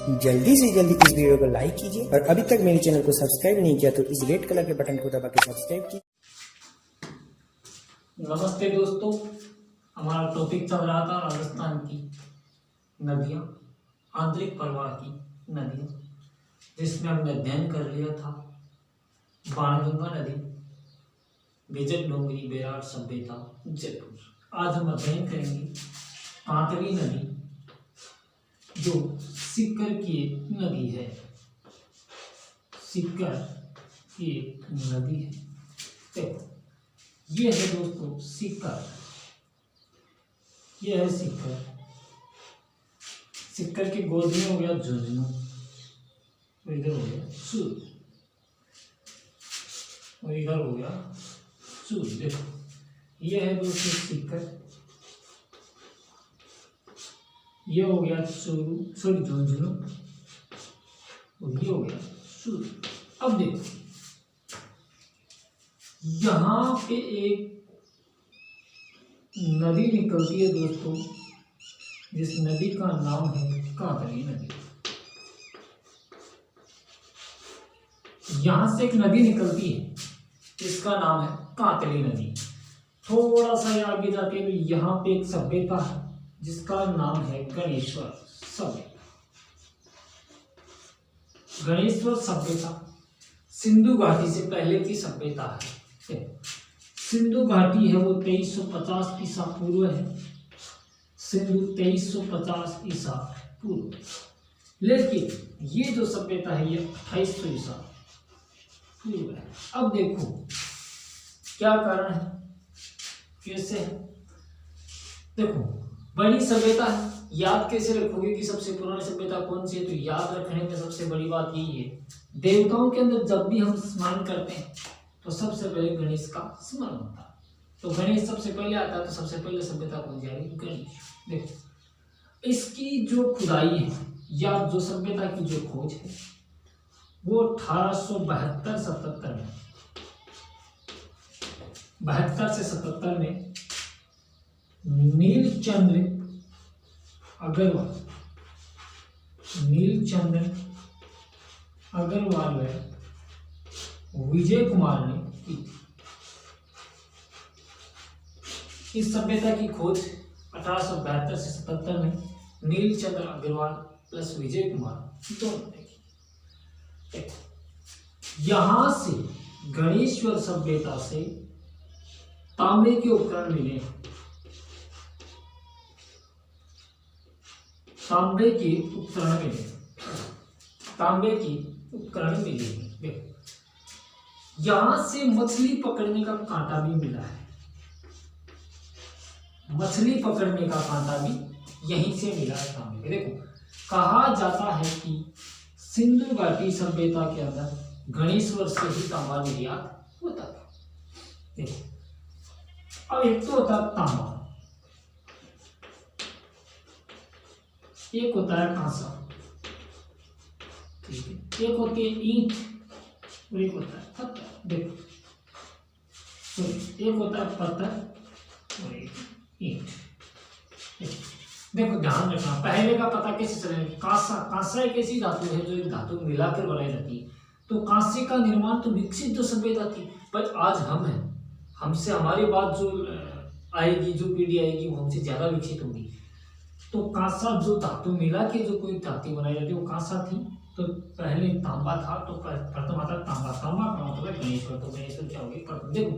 जल्दी से जल्दी इस वीडियो को लाइक कीजिए और अभी तक मेरे चैनल को सब्सक्राइब नहीं किया तो इस रेड कलर के बटन को दबा के सब्सक्राइब कीजिए। नमस्ते दोस्तों, हमारा टॉपिक चल रहा था राजस्थान की नदियाँ, आंतरिक प्रवाह की नदियाँ, जिसमें हमने अध्ययन कर लिया था बाणगंगा नदी, बेजक डोंगरी, बेरार सभ्यता, जयपुर। आज हम अध्ययन करेंगे कांतली नदी, जो सीकर की एक नदी है। सीकर की एक नदी है। देखो, ये है दोस्तों सीकर, ये है सीकर। सीकर के गोद में हो गया झुंझुनू, इधर हो गया सूर्य, और इधर हो गया सूर्य। देखो, ये है दोस्तों सीकर, ये हो गया सूर्य झुंझुनू, और ये हो गया सूर्य। अब देखो, यहाँ पे एक नदी निकलती है दोस्तों, जिस नदी का नाम है कांतली नदी। यहां से एक नदी निकलती है, इसका नाम है कांतली नदी। थोड़ा सा आगे जाके तो यहाँ पे एक सभ्यता है, जिसका नाम है गणेश्वर सभ्यता। गणेश्वर सभ्यता सिंधु घाटी से पहले की सभ्यता है। सिंधु घाटी है वो 2350 ईसा पूर्व है। सिंधु 2350 ईसा पूर्व, लेकिन ये जो सभ्यता है ये 2800 ईसा पूर्व है। अब देखो क्या कारण है, कैसे है। देखो, बड़ी सभ्यता है, याद कैसे रखोगे कि सबसे पुरानी सभ्यता कौन सी है? तो याद रखने में सबसे बड़ी बात यही है, देवताओं के अंदर जब भी हम स्मरण करते हैं तो सबसे पहले गणेश का स्मरण होता है। तो गणेश सबसे पहले आता है, तो सबसे पहले सभ्यता कौन सी आएगी? गणेश। देखो, इसकी जो खुदाई है या जो सभ्यता की जो खोज है वो 1872-77 में, 72 से 77 में नीलचंद्र अग्रवाल व विजय कुमार ने की। इस सभ्यता की खोज 1872 से 77 में नीलचंद्र अग्रवाल प्लस विजय कुमार दोनों ने की। यहां से गणेश्वर सभ्यता से तांबे के उपकरण मिले, तांबे के उपकरण मिले। देखो, यहां से मछली पकड़ने का कांटा भी मिला है, मछली पकड़ने का कांटा भी यहीं से मिला है तांबे। देखो, कहा जाता है कि सिंधु घाटी सभ्यता के अंदर गणेश्वर से ही तांबा निर्यात होता था। देखो, अब एक तो होता है तांबा, एक होता है कांसा, ठीक है, एक होती है ईंट और एक होता है पत्थर। देखो, तो एक होता है पत्थर और एक ईंट। देखो, ध्यान रखना, पहले का पता कैसे चलेगा? कांसा एक ऐसी धातु है जो एक धातु मिलाकर बनाई जाती है। तो कांसे का निर्माण तो विकसित जो सभ्यता थी, पर आज हम हैं, हमसे हमारे बाद जो आएगी, जो पीढ़ी आएगी, वो हमसे ज्यादा विकसित होगी। तो कांसा जो धातु मिला के जो कोई धातु बनाई जाती है वो कांसा थी। तो पहले तांबा था, तो प्रथम आता तांबा। तांबा का मतलब है गणेश्वर। तो गणेश्वर क्या होगी? देखो,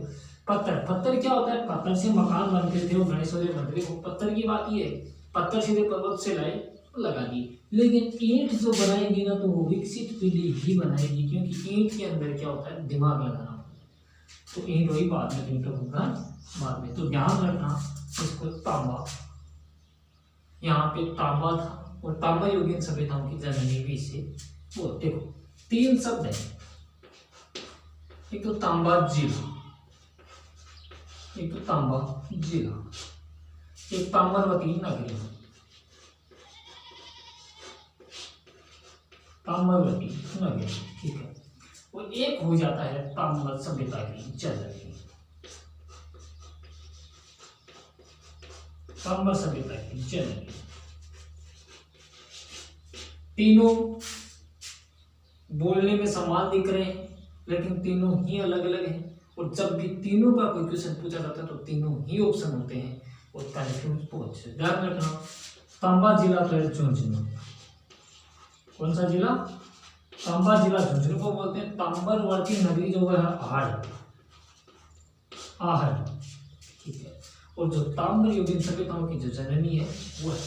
पत्थर क्या होता है? पत्थर से मकान बनते थे, वो गणेश्वर बनते थे। पत्थर की बात ये है, पत्थर सीधे पर्वत से लाए लगा दिए। लेकिन ईंट जो बनाएगी ना, तो वो विकसित पीढ़ी ही बनाएगी, क्योंकि ईंट के अंदर क्या होता है? दिमाग लगाना होता है। तो ईंट वही बाद में, ईंट होगा बाद में। तो ध्यान रखना इसको, तांबा, यहाँ पे तांबा था, और तांबा युगीन सभ्यताओं की जननी भी इसे वो। देखो, तीन शब्द है, एक तो तांबा जिला, एक ताम्रवती नगरी, ठीक है। और एक हो जाता है ताम्र सभ्यता की जननी, ताम्र सभ्यता की जननी। तीनों बोलने में समान दिख रहे हैं, लेकिन तीनों ही अलग अलग हैं। और जब भी तीनों का कोई क्वेश्चन पूछा जाता है तो तीनों ही ऑप्शन होते हैं और कंफ्यूज पहुंच। ध्यान रखना, तांबा जिला तो है झुंझुनू। कौन सा जिला? तांबा जिला झुंझुनू को बोलते हैं। तांबरवर्ती नदी जो है आहड़, आहड़, ठीक है। और जो ताम्र योगिन सभ्यताओं की जो जननी है वो है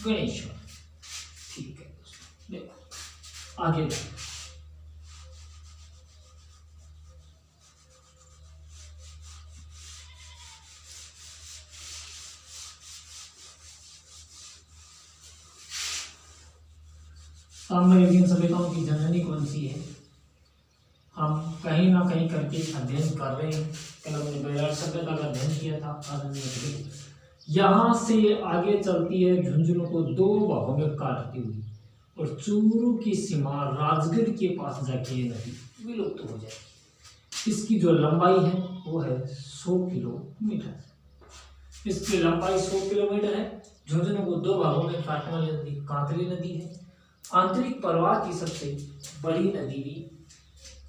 गणेश्वर, ठीक है। देखो आगे ताम्रयुगीन सभ्यताओं की जननी कौन सी है? हम कहीं ना कहीं करके अध्ययन कर रहे हैं। कल हमने बेलार सभ्यता का अध्ययन किया था। आज हमने यहाँ से आगे चलती है झुंझुनू को दो भागों में काटती हुई और चूरू की सीमा राजगढ़ के पास जाके ये नदी विलुप्त हो जाएगी। इसकी जो लंबाई है वो है 100 किलोमीटर। इसकी लंबाई 100 किलोमीटर है। झुंझुनू को दो भागों में काटने वाली नदी कांतली नदी है। आंतरिक प्रवाह की सबसे बड़ी नदी भी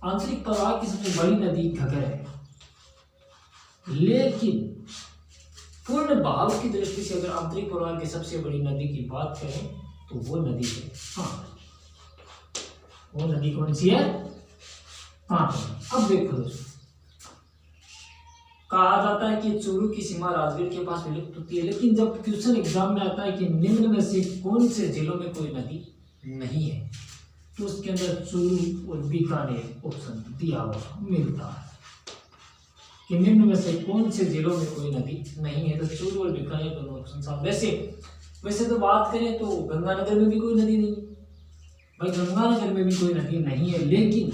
आंतरिक प्रवाह की सबसे बड़ी नदी घगर है, लेकिन पूर्ण बहाव की दृष्टि से अगर आंतरिक प्रवाह की सबसे बड़ी नदी की बात करें तो वो नदी है हाँ, वो नदी कौन सी है? हाँ। अब देखो दोस्तों, कहा जाता है कि चूरू की सीमा राजगढ़ के पास विलुप्त होती है, लेकिन जब क्वेश्चन एग्जाम में आता है कि निम्न में से कौन से जिलों में कोई नदी नहीं है तो उसके अंदर चूरू और बीकानेर ऑप्शन दिया हुआ मिलता है कि निम्न में से कौन से जिलों में कोई नदी नहीं है, तो चूरू और बीकानेर दोनों ऑप्शन साफ। वैसे तो बात करें तो गंगानगर में भी कोई नदी नहीं है भाई, गंगानगर में भी कोई नदी नहीं है, लेकिन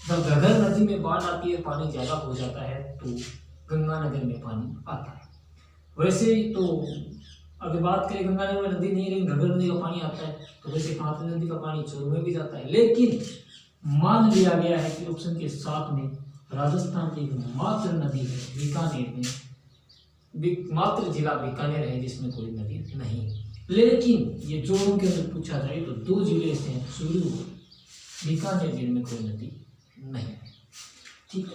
जब घगर नदी में बाढ़ आती है, पानी ज्यादा हो जाता है तो गंगानगर में पानी आता है। वैसे तो अगर बात करें गंगानगर में नदी नहीं है लेकिन घगर नदी का पानी आता है, तो वैसे कांतली नदी का पानी चूरू में भी जाता है, लेकिन मान लिया गया है कि ऑप्शन के साथ में राजस्थान की मात्र नदी है बीकानेर में, मात्र जिला बीकानेर है जिसमें कोई नदी नहीं है। लेकिन ये जोड़ों के अंदर पूछा जाए तो दो जिले ऐसे हैं चूरू और बीकानेर जिनमें कोई नदी नहीं है, ठीक है।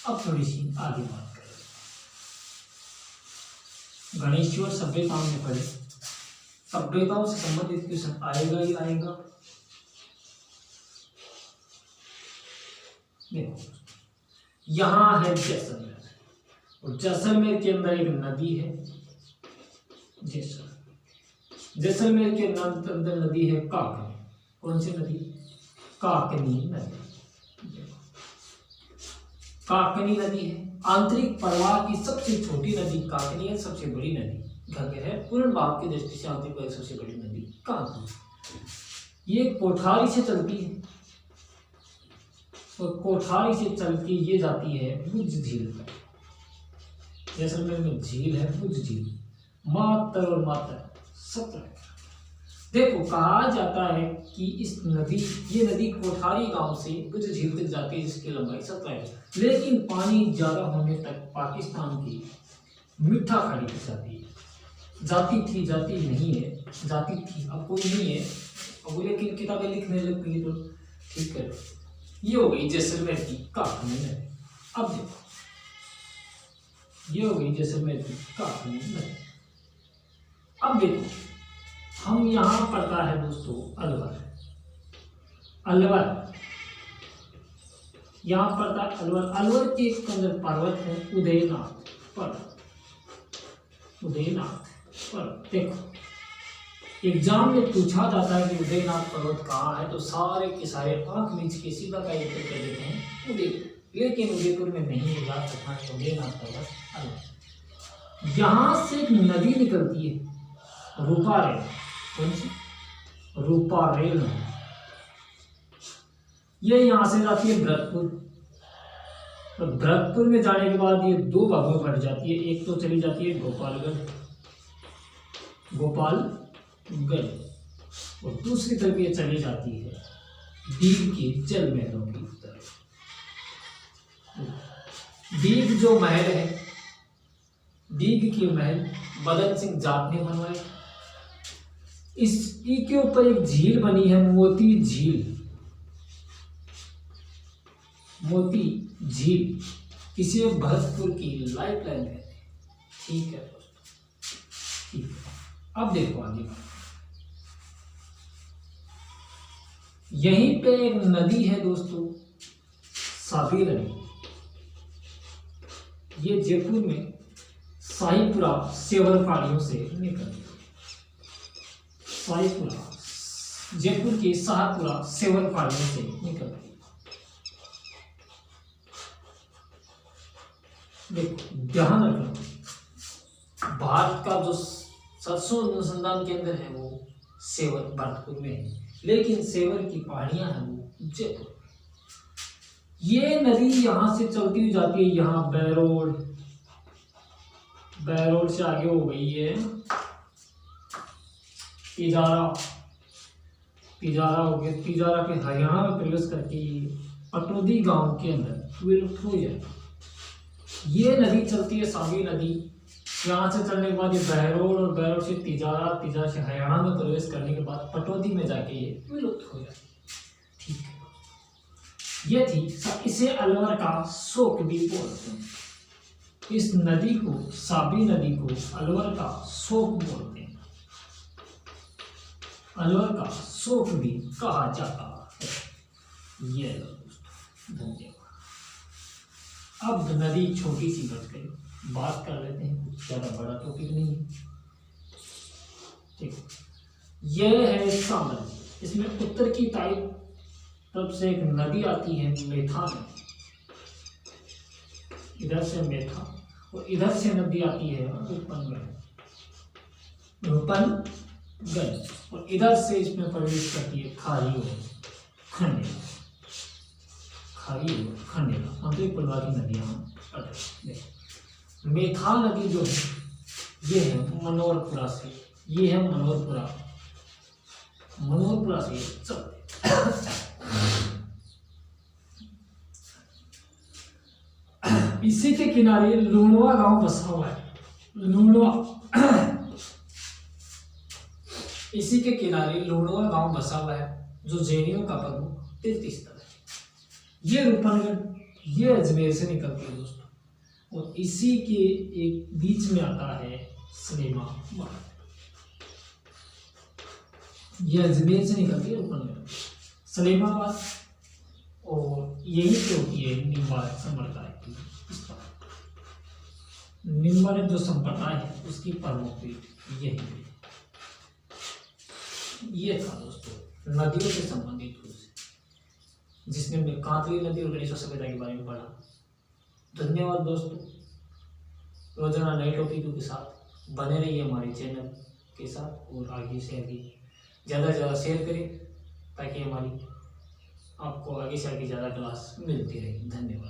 अब थोड़ी सी आगे बात करें, गणेश्वर सभ्यताओं में पढ़े, सभ्यताओं से संबंधित क्वेश्चन आएगा ही आएगा। देखो यहाँ है जैसलमेर और जैसलमेर के अंदर एक नदी है जैसलमेर के अंदर नदी है काकनी। कौन सी नदी? काकनी नदी। काकनी नदी है। आंतरिक प्रवाह की सबसे छोटी नदी काकनी है, सबसे बड़ी नदी घगर है। पूर्ण भाव की दृष्टि से आंतरिक प्रवाह की सबसे बड़ी नदी काकनी। ये कोठारी से चलती है और कोठारी से चल के ये जाती है भुज झील पर। जैसलमेर में झील है भुज झील, मात्र और मात्र 17। देखो कहा जाता है कि ये नदी कोठारी गांव से भुज झील तक जाती है जिसकी लंबाई 17 है, लेकिन पानी ज्यादा होने तक पाकिस्तान की मीठा खाड़ी तक जाती है। जाती नहीं है, जाती थी अब कोई नहीं है, अब लेकिन किताबें लिखने लग गई तो ठीक है। ये हो गई जैसलमेर की काकनी नदी। अब देखो ये हो गई जैसलमेर की काकनी नदी। अब देखो हम यहाँ पढ़ता है दोस्तों अलवर यहाँ पढ़ता है अलवर के अंदर पर्वत है उदयनाथ पर्वत। देखो एग्जाम में पूछा जाता है कि उदयनाथ पर्वत कहाँ है, तो सारे के सारे आंख मीच के सीधा का उत्तर कर देते हैं उदयपुर, लेकिन उदयपुर में नहीं है। याद रखना है उदयनाथ पर्वत अलवर। यहाँ से एक नदी निकलती है रूपारेल। कौन सी? रूपारेल नदी। ये यहाँ से जाती है भरतपुर और भरतपुर में जाने के बाद ये दो भागों में बढ़ जाती है। एक तो चली जाती है गोपालगढ़ और दूसरी तरफ ये चली जाती है दीव के जल महलों की तरफ। दीव जो महल है, दीव के महल बदन सिंह जाट ने बनवाए। इसी के ऊपर एक झील बनी है, मोती झील। मोती झील इसे भरतपुर की लाइफ लाइन कहते हैं। ठीक है दोस्तों, ठीक है। अब देखो आगे बात। यहीं पे एक नदी है दोस्तों, साबी नदी। ये जयपुर में शाहीपुरा सेवर पहाड़ियों से निकलती है। शाहीपुरा, जयपुर की शाहपुरा सेवर पहाड़ियों से निकलती है। देखो ध्यान रखना, भारत का जो सरसों अनुसंधान केंद्र है वो सेवर भरतपुर में है, लेकिन सेवर की पहाड़ियां हैं वो जयपुर में। ये नदी यहाँ से चलती हुई जाती है, यहाँ बैरोड, बैरोड से आगे हो गई है तिजारा, तिजारा हो गया, तिजारा के हरियाणा में प्रवेश करके पटौदी गांव के अंदर विलुप्त हो जाएगा। ये नदी चलती है सावी नदी, यहाँ से चलने के बाद ये बहरोड और बहरोड से तिजारा, तिजारा से हरियाणा में प्रवेश करने के बाद पटौदी में जाके ये विलुप्त हो जाती है। ठीक है, ये थी, इसे अलवर का शोक भी बोलते हैं। इस नदी को, साबी नदी को अलवर का शोक बोलते हैं, अलवर का शोक भी कहा जाता है। ये दोस्तों, धन्यवाद। अब नदी छोटी सी बच गई, बात कर लेते हैं, कुछ ज़्यादा बड़ा टॉपिक नहीं है। ठीक, यह है सामन। इसमें उत्तर की तरफ से एक नदी आती है, मेथा नदी, इधर से मेथा, और इधर से नदी आती है रूपनगढ़, रूपनगढ़, और इधर से इसमें प्रवेश करती है खारी और खंडेला, खारी और खंडेला, आंतरिक प्रवाह की नदियाँ। मेथा नदी जो है ये है मनोहरपुरा से, ये है मनोहरपुरा, मनोहरपुरा से चलते इसी के किनारे लूणवा गांव बसा हुआ है, लूणवा इसी के किनारे लूणवा गांव बसा हुआ है, जो जैनियों का प्रमुख तीर्थ स्थल है। ये रूपनगढ़, ये अजमेर से निकलती है दोस्तों, और इसी के एक बीच में आता है सलेमा मार्ग। ये अजमेर से निकलती है रूपनगढ़, सलेमाबाद, और यही पे होती है निम्बारक संप्रदाय की स्थापना। निम्बारक जो संप्रदाय है उसकी प्रमुख पीठ यही है। ये था दोस्तों नदियों से संबंधित कुछ, जिसमें हमने कांकरी नदी और गणेश सभ्यता के बारे में पढ़ा। धन्यवाद दोस्तों, रोजाना नए टॉपिकों के साथ बने रहिए हमारे चैनल के साथ, और आगे से आगे ज़्यादा से ज़्यादा शेयर करें, ताकि हमारी आपको आगे से आगे ज़्यादा क्लास मिलती रहे। धन्यवाद।